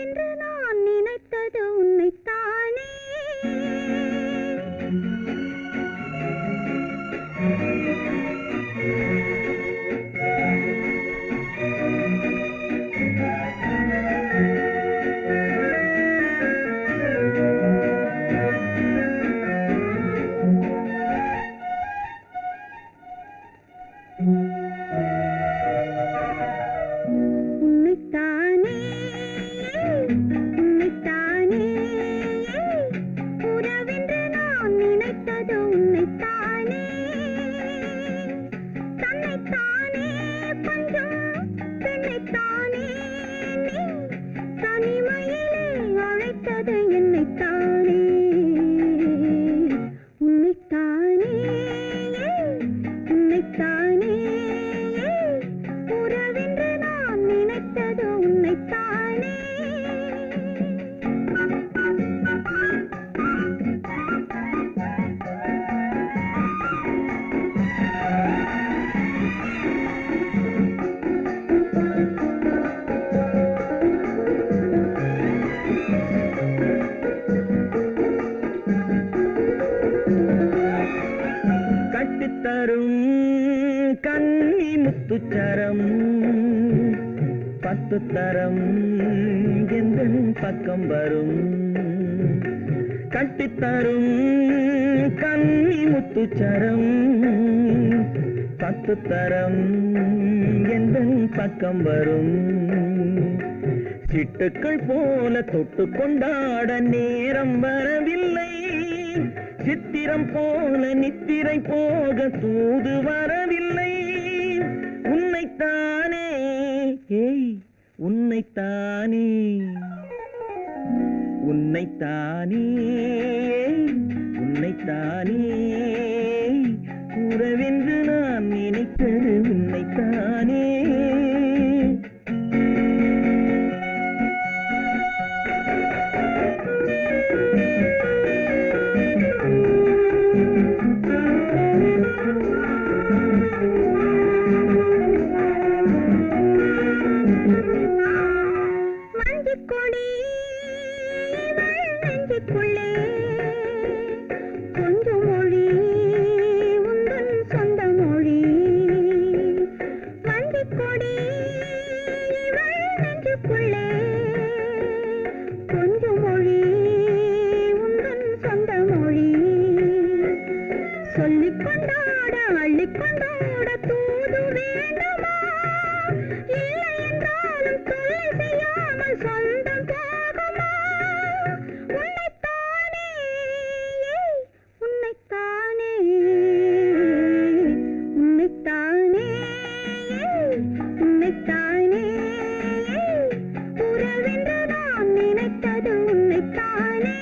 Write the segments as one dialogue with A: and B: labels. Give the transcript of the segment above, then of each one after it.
A: உறவென்று நான் நினைத்தது உன்னைத்தானே. உன்னைத்தானே உன்னைத்தானே உறவென்று நான் நினைத்தது உன்னைத்தானே. தன்னைத்தானே பஞ்சம் பெண்ணைத்தானே நீ தனிமையிலே அழைத்தது என்னைத்தானே. உன்னைத்தானே உன்னைத்தானே உறவென்று நான் நினைத்தது உன்னைத்தானே.
B: கட்டித்தரும் கன்னி முத்துச்சரம் 10 தரம் எந்தன் பக்கம் வரும். கட்டித்தரும் கன்னி முத்துச்சரம் 10 தரம் எந்தன் பக்கம் வரும். சிட்டுக்கள் போல தொட்டு கொண்டாட நேரம் வரவில்லை. சித்திரம் போல நித்திரை போக தூது வரவில்லை. உன்னைத்தானே ஏய் உன்னைத்தானே உன்னைத்தானே உன்னைத்தானே உறவென்று நான் நினைத்தது உன்னைத்தானே.
A: மஞ்சுக்கொடி நெஞ்சுக்குள்ளே கொஞ்சம் மொழி உந்தன் சொந்த மொழி. மஞ்சுக்கொடி நெஞ்சுக்குள்ளே கொஞ்சம் மொழி உந்தன் சொந்த மொழி. சொல்லிக் கொண்டாட அள்ளிக் கொண்டாட தூது வேண்டுமா? இல்லை என்றாலும் தொல்லை செய்யாமல் சொந்தம் போகுமா? உன்னைத்தானே உன்னைத்தானே உன்னைத்தானே உன்னைத்தானே உறவென்று நான் நினைத்தது உன்னைத்தானே.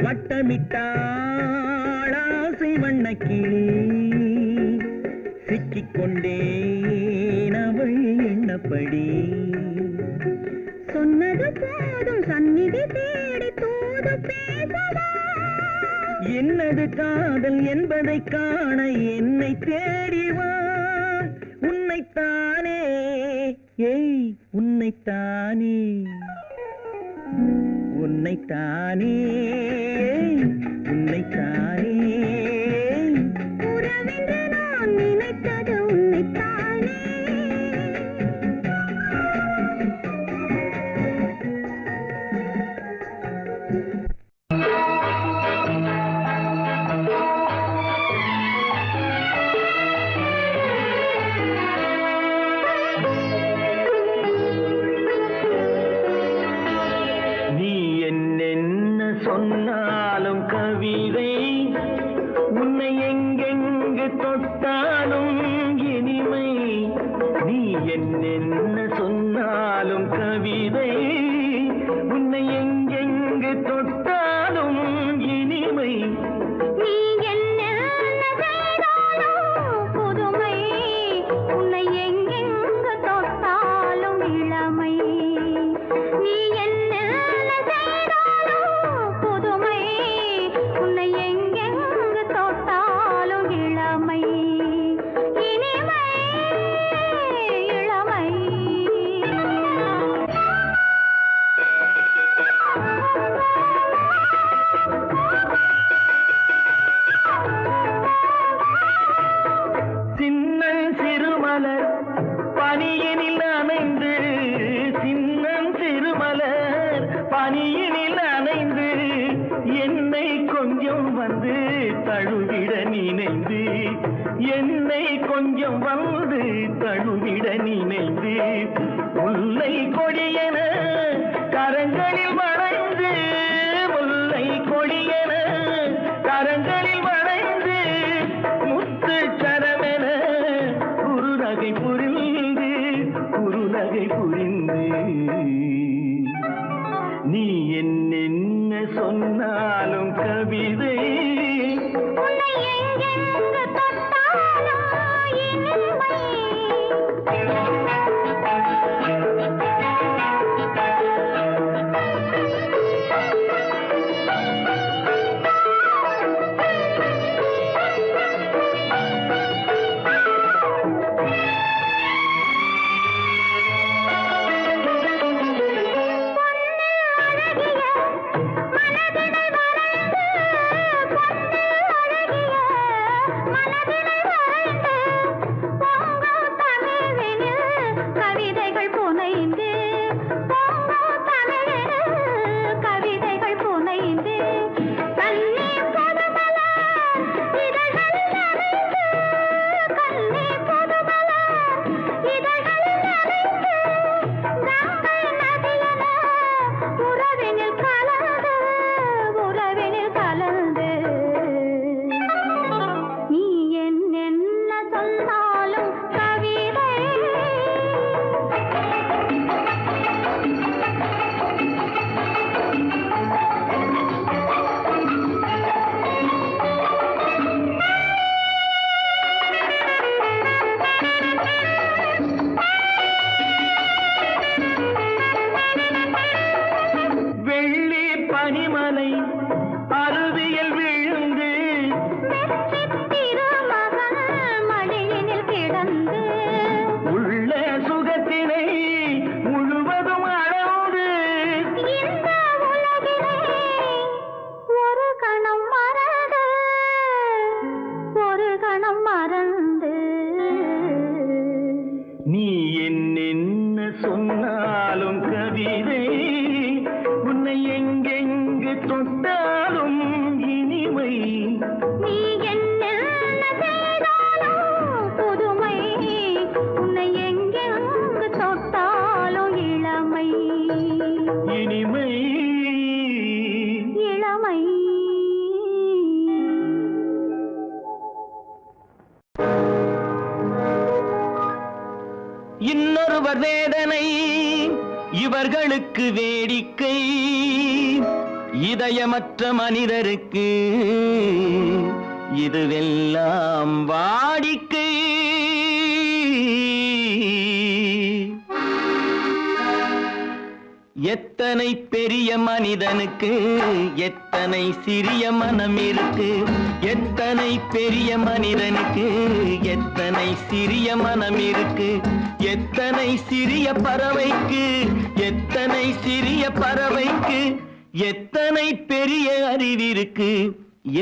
B: வட்டமிட்டாள் ஆசை வண்ணக்கிளி சிக்கிக்கொண்டேன் அவள் எண்ணப்படி.
A: சொன்னது போதும் சந்நிதி தேடி தூது பேசவா?
B: என்னது காதல் என்பதை காண என்னை தேடிவா. உன்னைத்தானே ஏய் உன்னைத்தானே உன்னைத்தானே உன்னைத்தானே
A: உறவென்று நான் நினைத்தது உன்னைத்தானே.
B: நீ என்னென்ன சொன்னாலும் கவிதை உன்னை எங்கெங்கு தொட்டாலும் இனிமை. நீ என்னென்ன சொன்னாலும் கவிதை உன்னை எங்கெங்கு தொட்டாலும் இனிமை.
A: நீ என்ன செய்தாலும் புதுமை உன்னை எங்கெங்கு தொட்டாலும் இளமை. நீ என்ன செய்தாலும் புதுமை
B: கொஞ்சம் வந்து தழுவிட நினைந்து என்னை கொஞ்சம் வந்து தழுவிட நினைந்து முல்லை கொடியன கரங்களில் வளைந்து முல்லை கொடியன கரங்களில் வளைந்து முத்து சரமென குறுநகை புரிந்து நீ என்ன சொன்னாலும் கவிதை
A: உன்னை எங்கெங்கு தொட்டாலும் இனிமை.
B: நீ என்ன சொன்னாலும் கவிதை உன்னை எங்கெங்கு தொட்டாலும் இனிமை.
A: நீ என்ன செய்தாலும் புதுமை, உன்னை எங்கெங்கு தொட்டாலும் இளமை
B: இனிமை
A: இளமை.
B: இன்னொருவர் வேதனை இவர்களுக்கு வேடிக்கை, இதயமற்ற மனிதருக்கு இதுவெல்லாம் வாடிக்கை. எத்தனை பெரிய மனிதனுக்கு எத்தனை சிறிய மனம் இருக்கு, எத்தனை பெரிய மனிதனுக்கு எத்தனை சிறிய மனம் இருக்கு, எத்தனை சிறிய பறவைக்கு எத்தனை சிறிய பறவைக்கு எத்தனை பெரிய அறிவிருக்கு,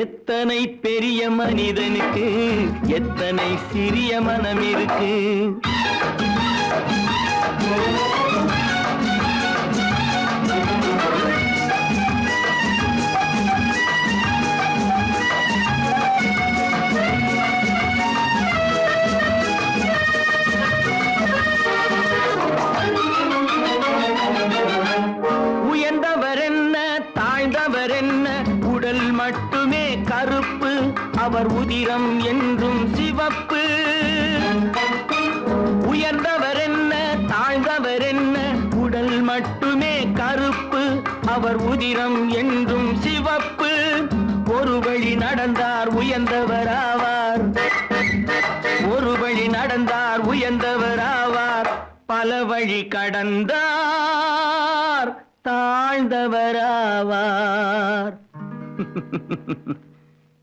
B: எத்தனை பெரிய மனிதனுக்கு எத்தனை சிறிய மனம் இருக்கு. உயர்ந்தவர் என்ன தாழ்ந்தவர் என்ன, உடல் மட்டுமே கருப்பு, அவர் உதிரம் என்றும் சிவப்பு. உயர்ந்தவர் என்ன தாழ்ந்தவர் என்ன, உடல் மட்டுமே கருப்பு, அவர் உதிரம் என்றும் சிவப்பு. ஒரு வழி நடந்தார் உயர்ந்தவர் ஆவார், ஒரு வழி நடந்தார் உயர்ந்தவர் ஆவார், பல வழி கடந்தார் தாழ்ந்தவராவார்.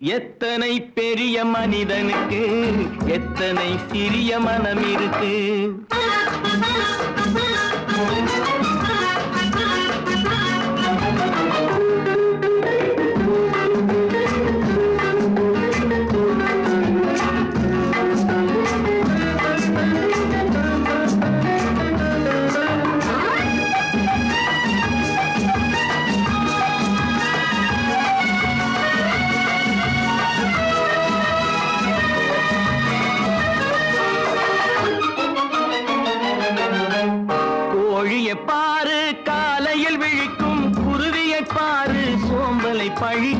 B: எத்தனை பெரிய மனிதனுக்கு எத்தனை சிறிய மனம் இருக்கு.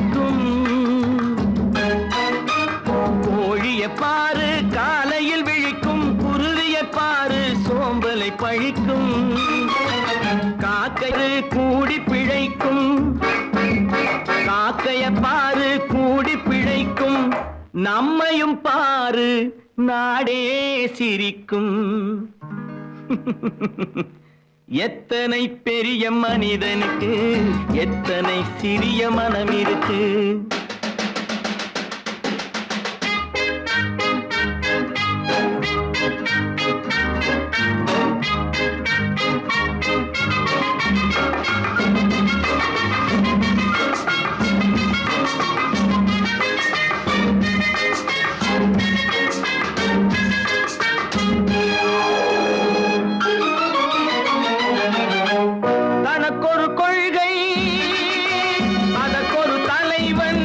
B: பழிக்கும். கோழிய பாரு காலையில் விழிக்கும், குருவிய பாரு சோம்பலை பழிக்கும். காக்கை கூடி பிழைக்கும், காக்கைய பாரு கூடி பிழைக்கும். நம்மையும் பாரு நாடே சிரிக்கும். எத்தனை பெரிய மனிதனுக்கு எத்தனை சிறிய மனம் இருக்கு. தனக்கொரு கொள்கை அதற்கொரு தலைவன்,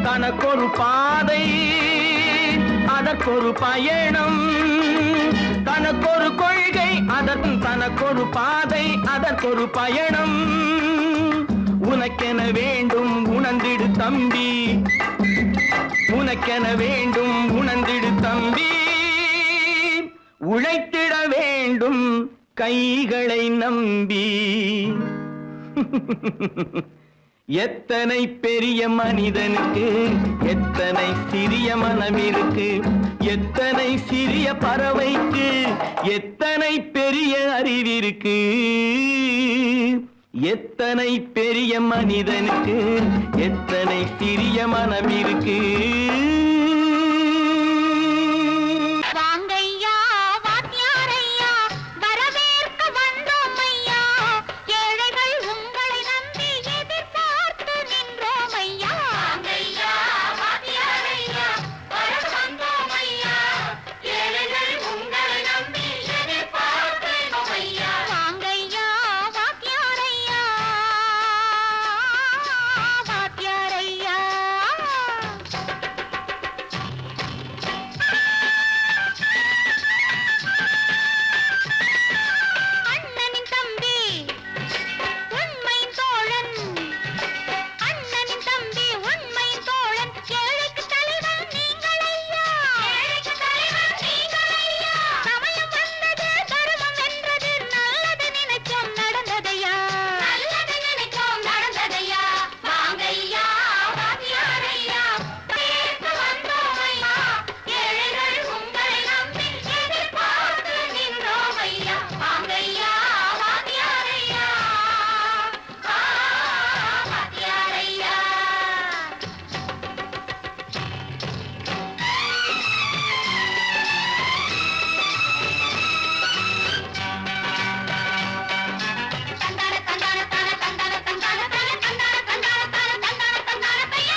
B: தனக்கொரு பாதை அதற்கொரு பயணம். தனக்கொரு கொள்கை தனக்கொரு பாதை அதற்கொரு பயணம். உனக்கென வேண்டும் உணர்ந்திடு தம்பி, உனக்கென வேண்டும் உணர்ந்திடு தம்பி. உழைத்திட வேண்டும் கைகளை நம்பி. எத்தனை பெரிய மனிதனுக்கு எத்தனை சிறிய மனம் இருக்கு. எத்தனை சிறிய பறவைக்கு எத்தனை பெரிய அறிவிருக்கு. எத்தனை பெரிய மனிதனுக்கு எத்தனை சிறிய மனம் இருக்கு.
A: வாங்கையா வாத்தியாரையா, வரவேற்க வந்தோம் ஐயா. ஏழைகள் உங்களை நம்பி எதிர்பார்த்து நின்றோம் ஐயா. வாங்கையா வாத்தியாரையா, வரவேற்க வந்தோம் ஐயா. ஏழைகள் உங்களை நம்பி எதிர்பார்த்து நின்றோம் ஐயா. வாங்கையா வாத்தியாரையா, வாத்தியாரையா. அண்ணனின் தம்பி உண்மையின் தோழன், அண்ணனின் தம்பி உண்மையின் தோழன். ஏழைக்கு தலைவன் நீங்கள் ஐயா, ஏழைக்கு தலைவன் நீங்கள் ஐயா. சமயம் வந்தது தர்மம் வென்றது, நல்லது நினைச்சோம் நடந்ததையா, நல்லது நினைச்சோம் நடந்ததையா. வாங்கையா வாத்தியாரையா, கேட்டு வந்தோம் ஐயா. ஏழைகள் உங்களை நம்பி எதிர்பார்த்து நின்றோம் ஐயா. வாங்கையா வாத்தியாரையா, வாத்தியாரையா. தந்தான தந்தான தான தந்தான தந்தான தான தந்தான தந்தான தான தந்தான தந்தான பைய.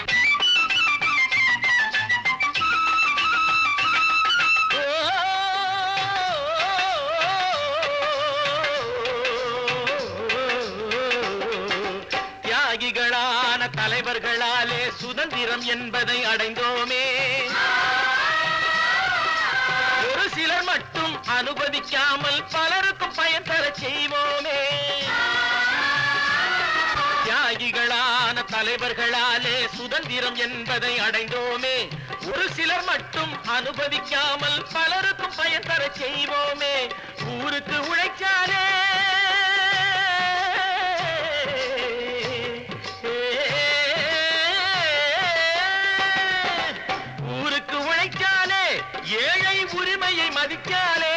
B: தியாகிகளான தலைவர்களாலே சுதந்திரம் என்பதை அடைந்தோமே. ஒரு சிலர் மட்டும் அனுமதிக்காமல் பலருக்கும் பயன் தர செய்வோமே. தியாகிகளான தலைவர்களாலே சுதந்திரம் என்பதை அடைந்தோமே. ஒரு சிலர் மட்டும் அனுமதிக்காமல் பலருக்கும் பயன் தர செய்வோமே. ஊருக்கு உழைச்சாலே ஊருக்கு உழைச்சாலே ஏழை உரிமையை மதிச்சாலே,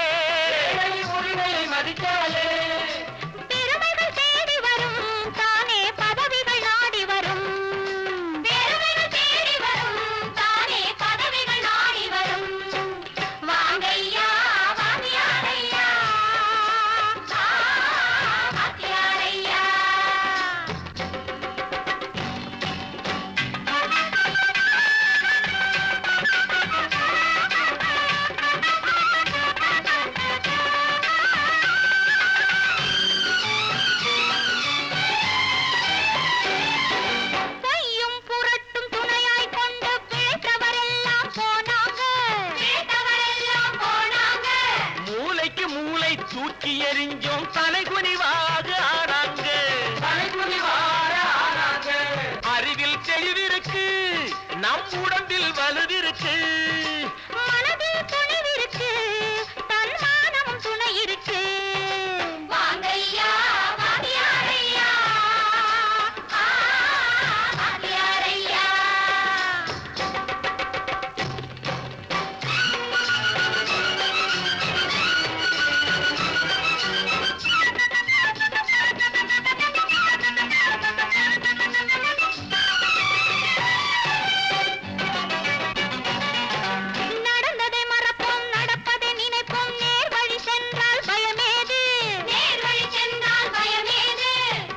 B: ஏழை உரிமையை மதிச்சாலே.
A: பெருமைகள் தேடி வரும், தானே பதவிகள் நாடி வரும். பெருமைகள் தேடி வரும், தானே பதவிகள் நாடி வரும். வாங்கையா வாத்தியாரையா,
B: நம் உடம்பில் வலுவிருக்கு,
A: மனதில் துணிவிருக்கு, தன்மானம் துணை இருக்கு. வாங்கையா வாத்தியாரையா, வாத்தியாரையா. நடந்ததை மறப்போம், நடப்பதை நினைப்போம், நேர் வழி சென்றால் பயமேது, நேர் வழி சென்றால் பயமேது.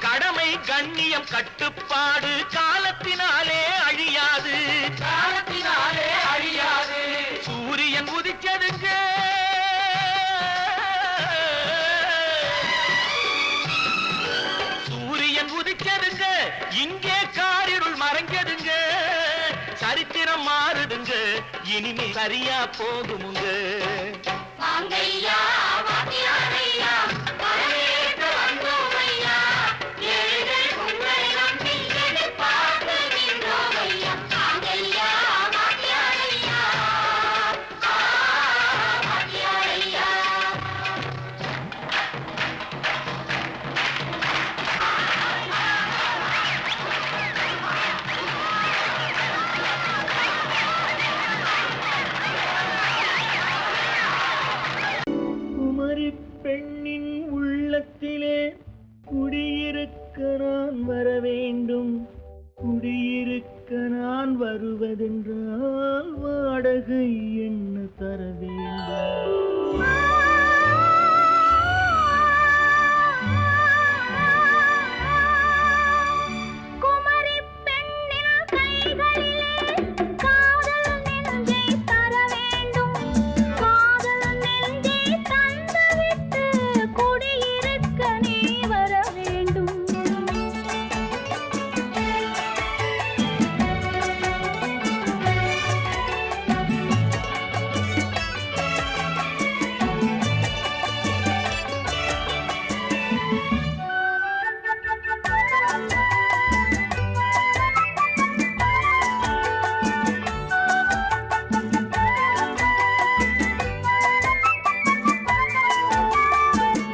B: கடமை கண்ணியம் கட்டுப்பாடு காலத்தினாலே அழியாது, காலத்தினாலே அழியாது. சூரியன் உதிச்சதுங்க, சூரியன் உதிச்சதுங்க, இங்கே காரிருள் மறைஞ்சதுங்க. சரித்திரம் மாறுதுங்க, இனிமே சரியா போகுமுங்க.
A: வாங்கையா வாத்தியாரையா, வரவேற்க வந்தோமையா, ஏழைகள் உங்களை நம்பி எதிர்பார்த்து நின்றோமையா. வாங்கையா வாத்தியாரையா, வாத்தியாரையா.
C: குமரி பெண்ணின் உள்ளத்திலே குடியிருக்க நான் வர வேண்டும். குடியிருக்க நான் வருவதென்றால் வாடகை என்ன தர வேண்டும்?
A: குமரி பெண்ணின் கைகளிலே காதல் நெஞ்சை தர வேண்டும். காதல் நெஞ்சை தந்துவிட்டு குடியிருக்க நீ வர வேண்டும்.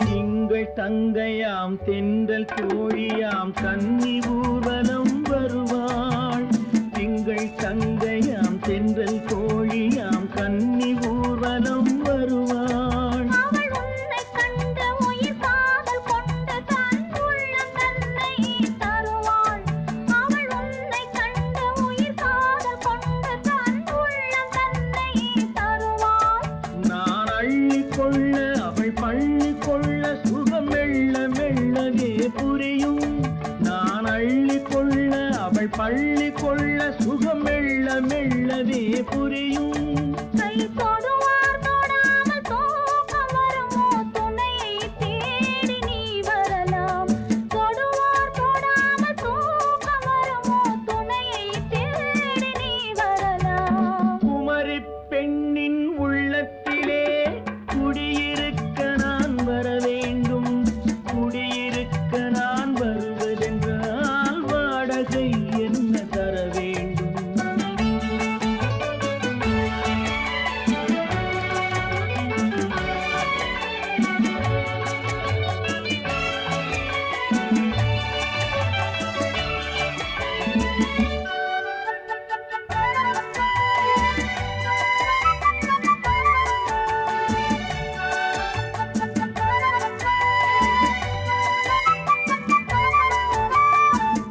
C: திங்கள் தங்கையாம் தென்றல் தோழியாம் கன்னி ஊர்வலம் வருவாள். திங்கள் தங்கையாம் தென்றல் தோழியாம் கன்னி ஊர்வலம் வருவாள்.
A: அவள் உன்னை கண்டு உயிர் காதல் கொண்டு தன் உள்ளம் தன்னை தருவாள். அவள் உன்னை கண்டு உயிர் காதல் கொண்டு தன் உள்ளம் தன்னை தருவாள்.
C: நான் அள்ளி கொள்ள அவள் பள்ளி கொள்ள சுகம் மெல்ல மெல்லவே புரியும். நான் அள்ளி கொள்ள அவள் பள்ளி கொள்ள சுகம் மெல்ல மெல்லவே புரியும்.
A: கை தொடுவார் தொடாமல் தூக்கம் வருமோ, துணையை தேடி நீ வரலாம். தொடுவார் தொடாமல் தூக்கம் வருமோ, துணையை தேடி நீ வரலாம்.
C: குமரி பெண்ணின் உள்ளத்திலே குடியிருக்க நான் வர வேண்டும். குடியிருக்க நான் வருவதென்றால் வாடகை என்ன தர வேண்டும்?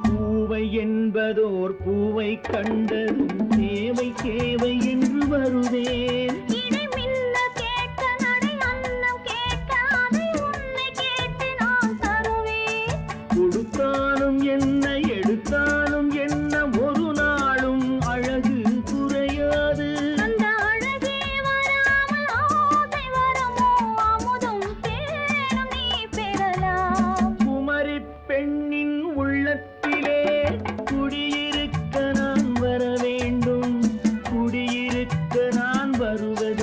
C: பூவை என்பதோர் பூவை கண்டதும் தேவை தேவை என்று வருவேன்.
A: இடை மின்ன கேட்க நடை அன்னம் கேட்க அதை உன்னை கேட்டு நான் தருவேன்.
C: கொடுத்தாலும் என்ன எடுத்தாலும் என்ன ஒரு நாளும் அழகு குறையாது.
A: அந்த அழகே வராமல் ஆசை வருமோ, அமுதும் தேனும் நீ பெறலாம்.
C: குமரி பெண்ணின் உள்ளத்திலே குடியிருக்க நான் வர வேண்டும். குடியிருக்க நான் வருவது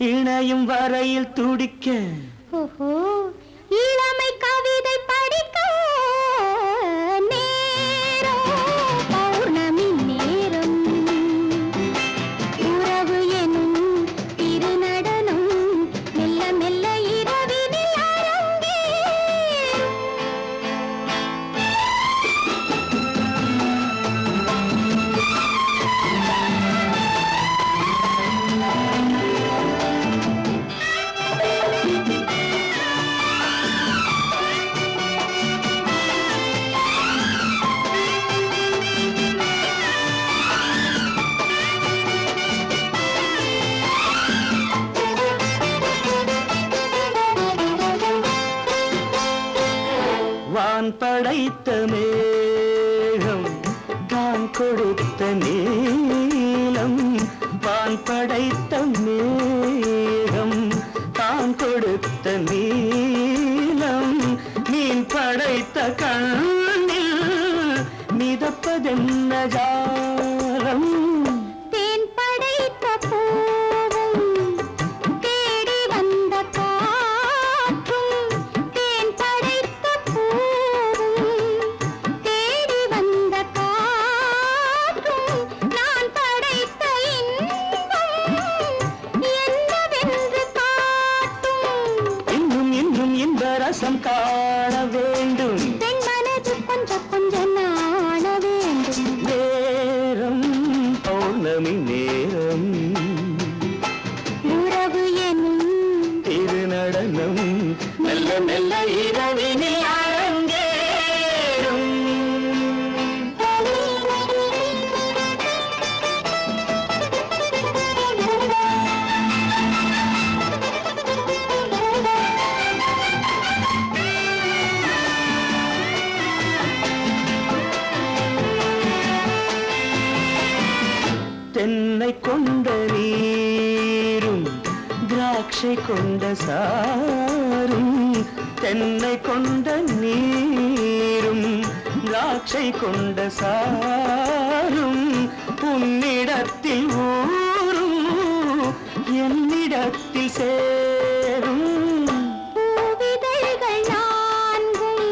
C: இணையும் வரையில் துடிக்க
A: ஓஹோ இளமை கவிதை படிக்க நேரம் பௌர்ணமி நேரம் உறவு எனும் திருநடனம் மெல்ல மெல்ல இரவினில் அரங்கேறும்.
C: வான் படைத்த மேகம் தான் கொடுத்த நீலம் வான் படைத்த மேகம் தான் கொடுத்த நீலம் மீன் படைத்த கண்ணில் மிதப்பதென்ன ஜாலம்
A: தேன் படைத்த பூவும் தேடி வந்த காற்றும் தேன் படைத்த பூவும் தேடி வந்த காற்றும் நான் படைத்த இன்பம் என்னவென்று காட்டும்.
C: இன்னும் இன்னும் இந்த ரசம் காண வேண்டும்
A: பெண் மனது கொஞ்சம் கொஞ்சம் நாண வேண்டும்.
C: நேரம் பௌர்ணமி நேரம்
A: உறவு எனும்
C: திருநடனம் மெல்ல மெல்ல இரவினில் அரங்கேறும். தென்னை கொண்ட நீரும் திராட்சை கொண்ட சாரும் தென்னை கொண்ட நீரும் திராட்சை கொண்ட சாரும் உன்னிடத்தில் ஊரும் என்னிடத்தில் சேரும்
A: பூவிதழ்கள் நான்கும்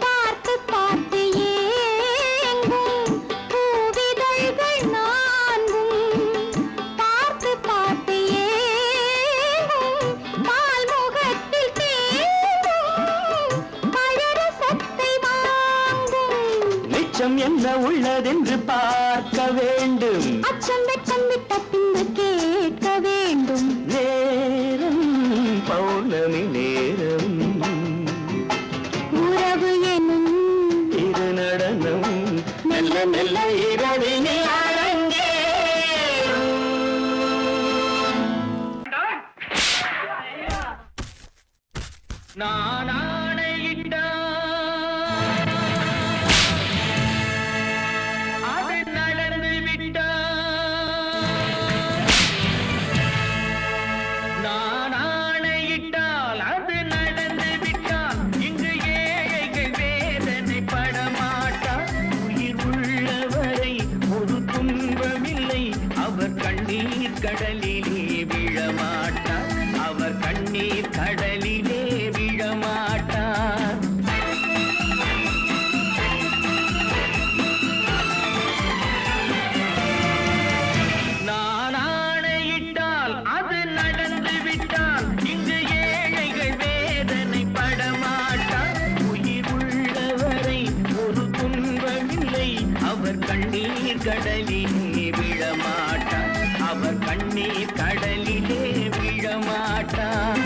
A: பார்த்து பார்த்து ஏங்கும். பூவிதழ்கள் நான்கும் பார்த்து பார்த்து ஏங்கும். பால்முகத்தில் தேங்கும் பழரசத்தை வாங்கும்.
C: நிச்சம் என்ன உள்ளதென்று பார்க்க வேண்டும்
A: அச்சம் வெச்சம் விட்ட பின்பு கேட்க வேண்டும்.
C: நேரம் பௌர்ணமி நேரம்
A: உறவு எனும்
C: திருநடனம் மெல்ல மெல்ல இரவினில் அரங்கேறும்.
B: நான் ஆணையிட்டால் அது நடந்து விட்டால் நான் ஆணையிட்டால் அது நடந்து விட்டால் இங்கு ஏழைகள் வேதனை படமாட்டார் உயிர் உள்ளவரை ஒரு துன்பமில்லை அவர் கண்ணீர் கடலிலே விழமாட்டார் அவர் கண்ணீர் கடலிலே விழமாட்டார் நான் ஆணையிட்டால் அது நடந்து விட்டால் இங்கு ஏழைகள் வேதனை படமாட்டார் உயிர் உள்ளவரை ஒரு துன்பமில்லை அவர் கண்ணீர் கடலிலே விழமாட்டார் அவர் கண்ணீர் கடலிலே விழமாட்டார்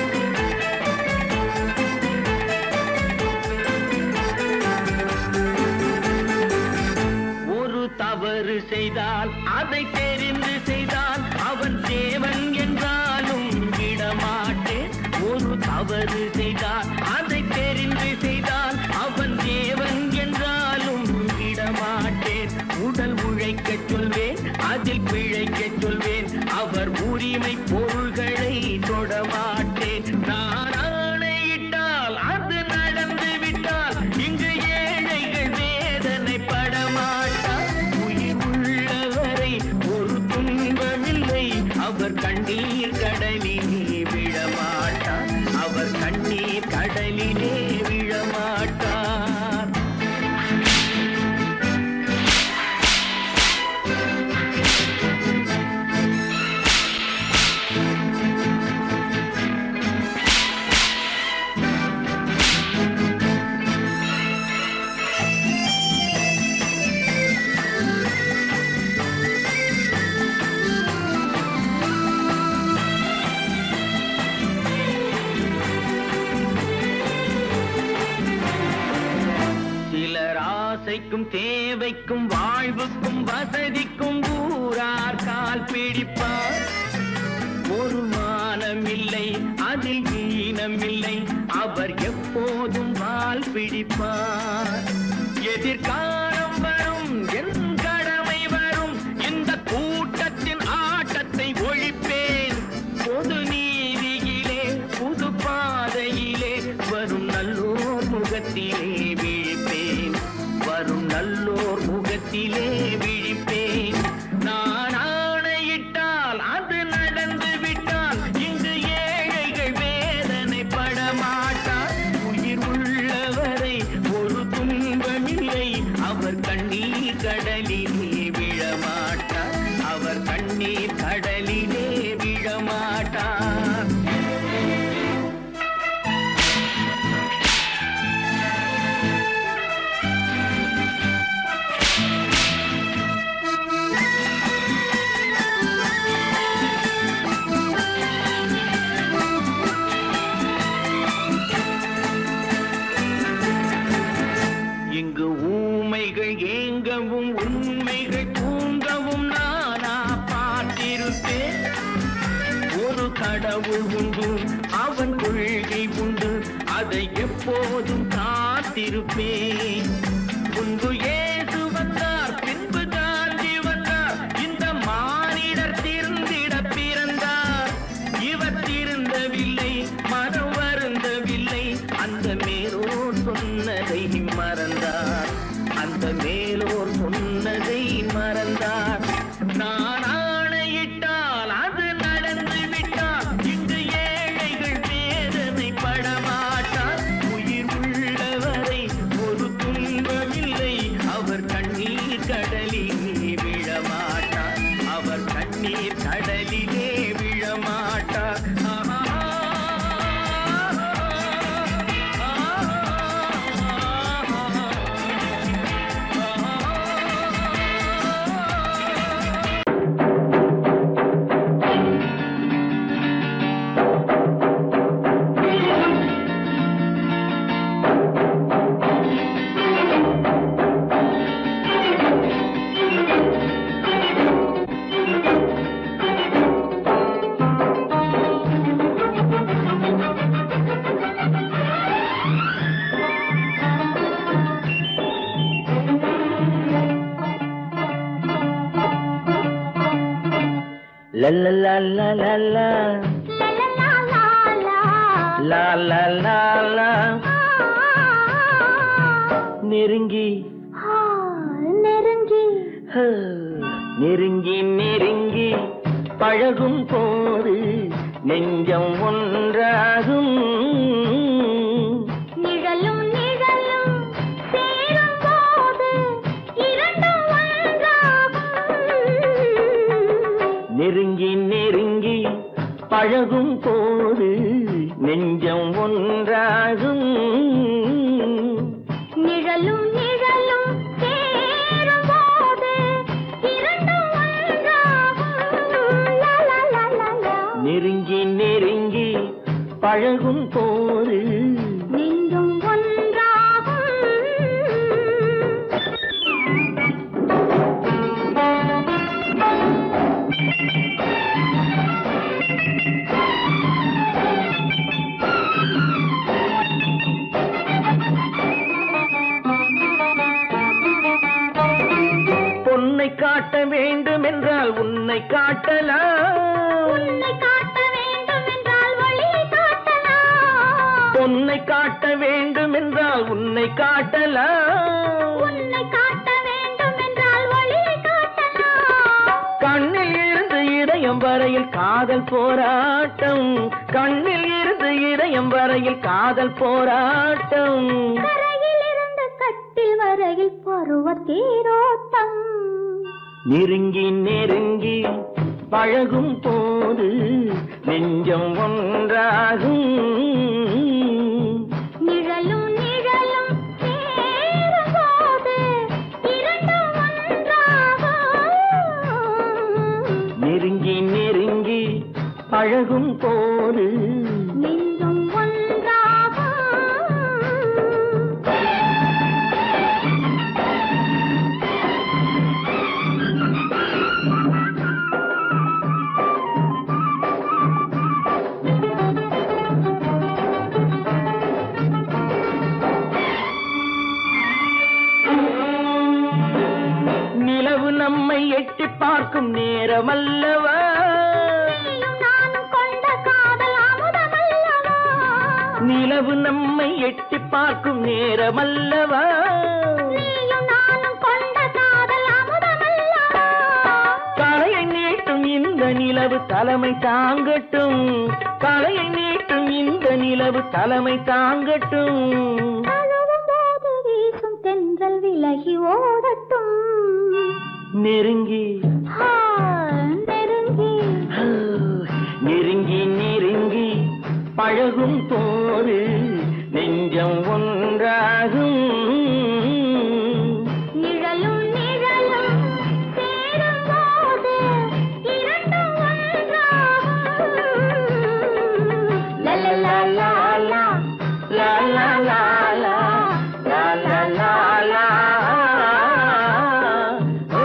B: ஒரு தவறு செய்தால் அதை தெரிந்து செய்தால் அவன் தேவன் என்றாலும் விடமாட்டேன் ஒரு தவறு செய்தால் அதை தெரிந்து செய்தால் அவன் தேவன் என்றாலும் விடமாட்டேன் உடல் உழைக்கச் சொல்வேன் அதில் பிழைக்கச் சொல்வேன் அவர் உரிமை பொருள்களை தொடமாட்டேன் நான் ஆணையிட்டால் அது நடந்து விட்டால் இங்கு ஏழைகள் வேதனை படமாட்டார் உயிர் உள்ளவரை ஒரு துன்பமில்லை அவர் கண்ணீர் கடல் கடலிலே விழமாட்டார், அவர் கண்ணீர் கடலிலே விழமாட்டார். ஆசைக்கும் தேவைக்கும் வாழ்வுக்கும் வசதிக்கும் ஊரார் கால் பிடிப்பார். ஒரு மானமில்லை அதில் ஈனமில்லை, அவர் எப்போதும் வால் பிடிப்பார். எதிர்காலம் வரும் என் கடமை வரும், இந்த கூட்டத்தின் ஆட்டத்தை ஒழிப்பேன். பொது நீதியிலே புது பாதையிலே வரும் நல்லோர் முகத்திலே விழிப்பேன், வரும் நல்லோர் முகத்திலே விழிப்பேன். நான் ஆணையிட்டால் அது நடந்து விட்டால் இங்கு ஏழைகள் வேதனைப்பட மாட்டார். உயிர் உள்ளவரை ஒரு துன்பமில்லை, அவர் கண்ணீர் கடலிலே விழமாட்டார், அவர் கண்ணீர் கடலிலே விழமாட்டார். இங்கு ஊமைகள் ஏங்கவும் உண்மைகள் தூங்கவும் நானா பார்த்திருப்பேன். ஒரு கடவுள் உண்டு, அவன் கொள்கை உண்டு, அதை எப்போதும் காத்திருப்பேன். முன்பு இயேசு வந்தார், பின்பு காந்தி வந்தார், இந்த மானிடர் திருந்திட பிறந்தார். இவர் திருந்தவில்லை, மனம் வருந்தவில்லை, அந்த மேலோர் சொன்னதை மறந்தார், அந்த மேலோர் சொன்னதை மறந்தார். நான் ஆணையிட்டால் அது நடந்து விட்டால் இங்கு ஏழைகள் வேதனைப்பட மாட்டார். உயிர் உள்ளவரை ஒரு துன்பமில்லை, அவர் கண்ணீர் கடலிலே விழமாட்டார், அவர் கண்ணீர் கடலிலே விழமாட்டார். La la la la la la la la la la. நெருங்கி
A: நெருங்கி
B: நெருங்கி நெருங்கி பழகும் போது நெஞ்சம் ஒன்றாகும்.
A: நிழலும் நிழலும் சேரும் போது இரண்டும் ஒன்றாகும்.
B: நெருங்கி நெருங்கி பழகும் போது நெஞ்சம் ஒன்றாகும்.
A: நிழலும் நிழலும் சேரும் போது இரண்டும் ஒன்றாகும். லா லா லா லா லா.
B: நெருங்கி நெருங்கி பழகும் போது
A: நெஞ்சும் ஒன்றாகும்.
B: பொன்னை காட்ட வேண்டும் என்றால் உன்னை காட்டலாம்.
A: உன்னை காட்ட வேண்டும் என்றால் ஒளியை காட்டலாம்.
B: பொன்னை காட்ட வேண்டும் என்றால் உன்னை காட்டலாம்.
A: உன்னை காட்ட வேண்டும் என்றால் ஒளியை காட்டலாம்.
B: கண்ணில் இருந்து இதயம் இதயம் வரையில் காதல் போராட்டம், கண்ணில் இருந்து இதயம் வரையில் காதல் போராட்டம்.
A: கரையில் இருந்து கட்டில் வரையில் பருவ தேரோட்டம்.
B: நெருங்கி நெருங்கி பழகும் போது நெஞ்சம் ஒன்றாகும்.
A: நிழலும் நிழலும் சேரும் போது இரண்டும் ஒன்றாகும்.
B: நெருங்கி நெருங்கி பழகும் போது
A: நெஞ்சும் ஒன்றாகும்.
B: நிலவு நம்மை எட்டி பார்க்கும் நேரமல்லவா,
A: நீயும் நானும் கொண்ட காதல் அமுதமல்லவா.
B: நிலவு நம்மை எட்டி பார்க்கும் நேரமல்லவா,
A: நீயும் நானும் கொண்ட காதல் அமுதமல்லவா.
B: தலையை நீட்டும் இந்த நிலவு தலைமை தாங்கட்டும், தலையை நீட்டும் இந்த நிலவு தலைமை தாங்கட்டும்.
A: தழுவும் போது வீசும் தென்றல் விலகி ஓடட்டும்.
B: நெருங்கி
A: நெருங்கி
B: நெருங்கி நெருங்கி பழகும் போது நெஞ்சம் ஒன்றாகும்.
A: நிழலும் நிழலும் சேரும் போது இரண்டும் ஒன்றாகும். லலலா லாலா
B: லா லா லா லா லா லா லா லா. ஓ,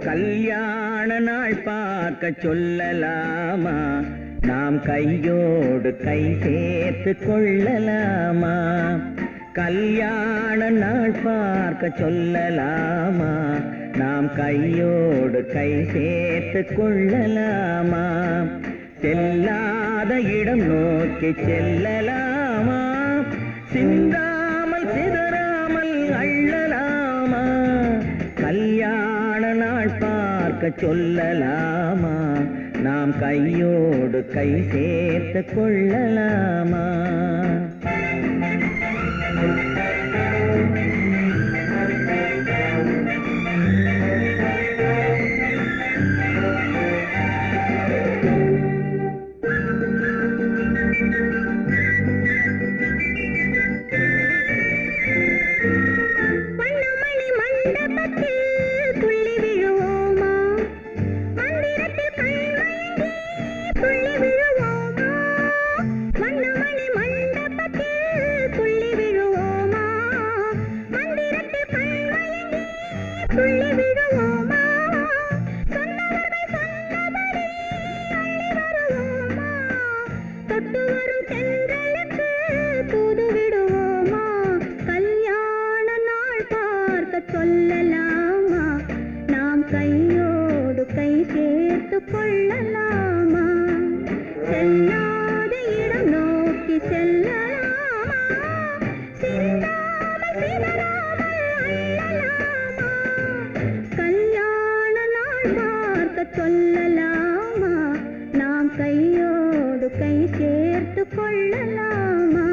C: கல்யாண நாள் பார்க்க சொல்லலாமா, நாம் கையோடு கை சேர்த்து கொள்ளலாமா. கல்யாண நாள் பார்க்க சொல்லலாமா, நாம் கையோடு கை சேர்த்து கொள்ளலாமா. செல்லாத இடம் நோக்கி செல்லலாமா, சிந்தாமல் சிதறாமல் அள்ளலாமா. கல்யாண நாள் பார்க்க சொல்லலாமா, நாம் கையோடு கை சேர்த்து கொள்ளலாமா.
A: வண்ணமணி மண்டபத்தில் துள்ளி விழுவோமா, மந்திரத்தில் கண்மயங்கி துள்ளி விழுவோமா. வண்ணமணி மண்டபத்தில் துள்ளி விழுவோமா, மந்திரத்தில் கண்மயங்கி துள்ளி விழுவோமா. சொன்னவர்கள் சொன்னபடி அள்ளி வருவோமா, தொட்டு வரும் தென்றலுக்கு தூது விடுவோமா. கல்யாண நாள் பார்க்க சொல்லலாமா, நாம் கையோடு கை சேர்த்து கொள்ளலாமா. செல்லாத இடம் நோக்கி செல்லலாமா, சிந்தாமல் சிதறாமல் அள்ளலாமா. கல்யாண நாள் பார்க்க சொல்லலாமா, நாம் கையோடு கை சேர்த்து கொள்ளலாமா.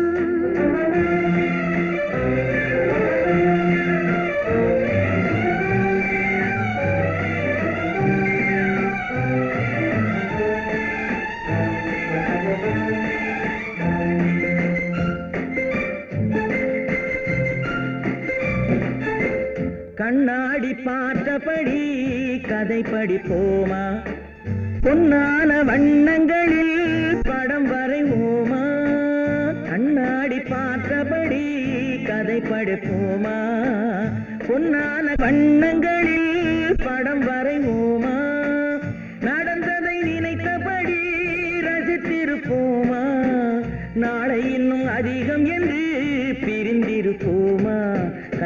C: கண்ணாடி பார்த்தபடி கதை படிப்போமா, பொன்னான வண்ணங்களில் படம் வரைவோமா. கண்ணாடி பார்த்தபடி கதை படிப்போமா, பொன்னான வண்ணங்களில் படம் வரைவோமா. நடந்ததை நினைத்தபடி ரசித்திருப்போமா, நாளை இன்னும் அதிகம் என்று பிரிந்தி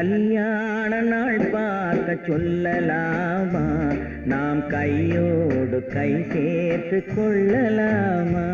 B: கல்யாண நாள் பார்க்க சொல்லலாமா? நாம் கையோடு கை சேர்த்து கொள்ளலாமா?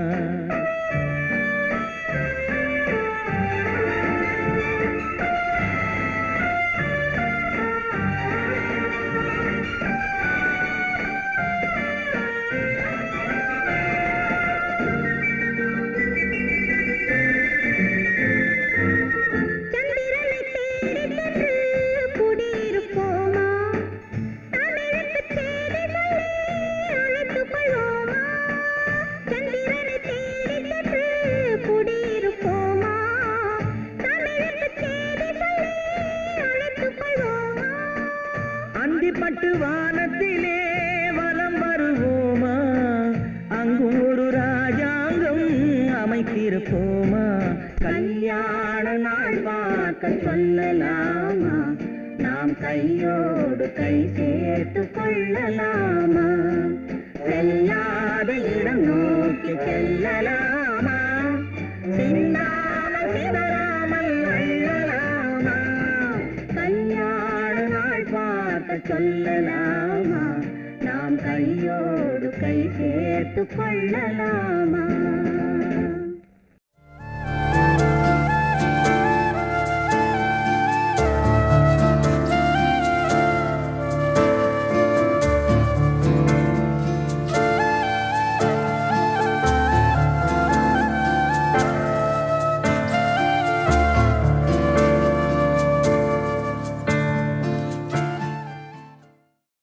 B: அந்திப்பட்டு வானத்திலே வலம் வருவோமா? அங்கு ஒரு ராஜாங்கம் அமைத்திருப்போமா? கல்யாண நாள் பார்க்க சொல்லலாமா? நாம் கையோடு கை சேர்த்து கொள்ளலாமா? செல்லாத இடம் நோக்கி செல்லலாமா? சிந்தாமல் சிதறாமல் அள்ளலாமா? கல்யாண நாள் பார்க்க சொல்லலாமா? நாம் கையோடு கை சேர்த்து கொள்ளலாமா?